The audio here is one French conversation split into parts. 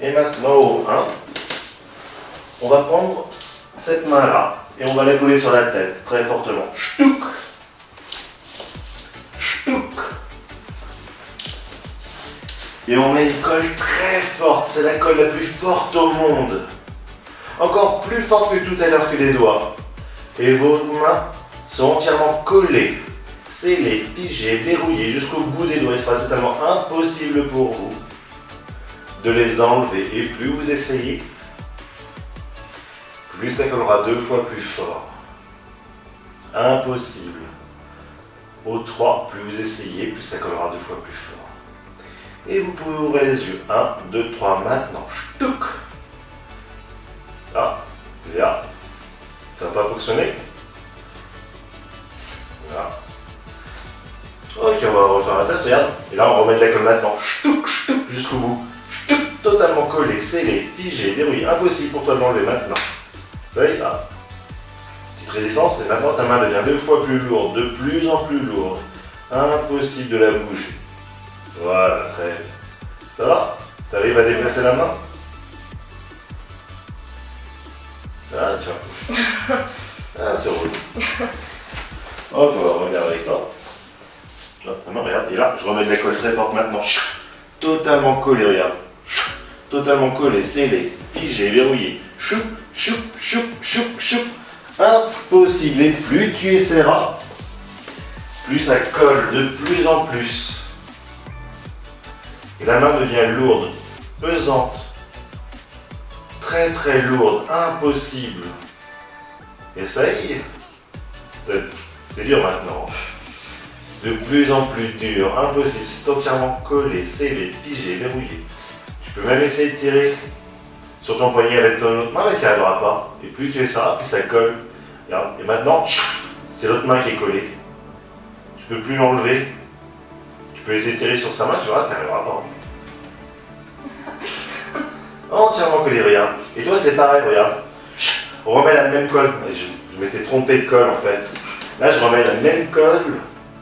Et maintenant au 1, on va prendre cette main-là et on va la coller sur la tête très fortement. Ch'touk. Ch'touk. Et on met une colle très forte, c'est la colle la plus forte au monde. Encore plus forte que tout à l'heure que les doigts. Et vos mains sont entièrement collées, scellées, figées, verrouillées jusqu'au bout des doigts. Il sera totalement impossible pour vous de les enlever. Et plus vous essayez, plus ça collera 2 fois plus fort. Impossible. Au 3, plus vous essayez, plus ça collera 2 fois plus fort. Et vous pouvez ouvrir les yeux. 1, 2, 3, maintenant. Ch'touk. Ah, là. Ça n'a pas fonctionné. Voilà. Ok, on va refaire un test, regarde. Et là, on remet de la colle maintenant. Ch'touk, ch'touk, jusqu'au bout. Ch'touk, totalement collé, scellé, figé, verrouillé. Impossible pour toi de l'enlever maintenant. Ça y est, là. Petite résistance, et maintenant ta main devient 2 fois plus lourde, de plus en plus lourde. Impossible de la bouger. Voilà, très bien. Ça va? Tu arrives à déplacer la main? Ah, tu vois. Ah, c'est roule. Hop, on va revenir avec toi. Maintenant, regarde, et là, je remets de la colle très forte maintenant. Totalement collé, regarde. Totalement collé, scellé, figé, verrouillé. Choup, choup, choup, choup, choup. Impossible. Et plus tu essaieras, plus ça colle de plus en plus. Et la main devient lourde, pesante, très très lourde, impossible. Essaye. C'est dur maintenant. De plus en plus dur, impossible, c'est entièrement collé, scellé, figé, verrouillé. Tu peux même essayer de tirer sur ton poignet avec ton autre main, mais tu n'y arriveras pas. Et plus tu essaieras, plus ça colle. Regarde. Et maintenant, c'est l'autre main qui est collée. Tu ne peux plus l'enlever. Tu peux essayer de tirer sur sa main, tu vois, tu n'y arriveras pas. Entièrement collé, regarde. Et toi, c'est pareil, regarde. On remet la même colle. Je m'étais trompé de colle en fait. Là, je remets la même colle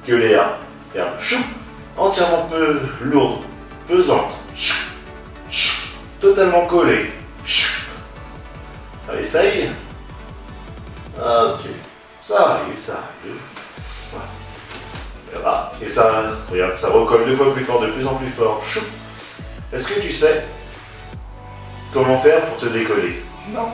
que Léa. Regarde. Entièrement lourde, pesante. Totalement collée. Allez, ça y est. Ok. Ça arrive, ça arrive. Voilà. Et ça, regarde, ça recolle 2 fois plus fort, de plus en plus fort. Est-ce que tu sais comment faire pour te décoller? Non.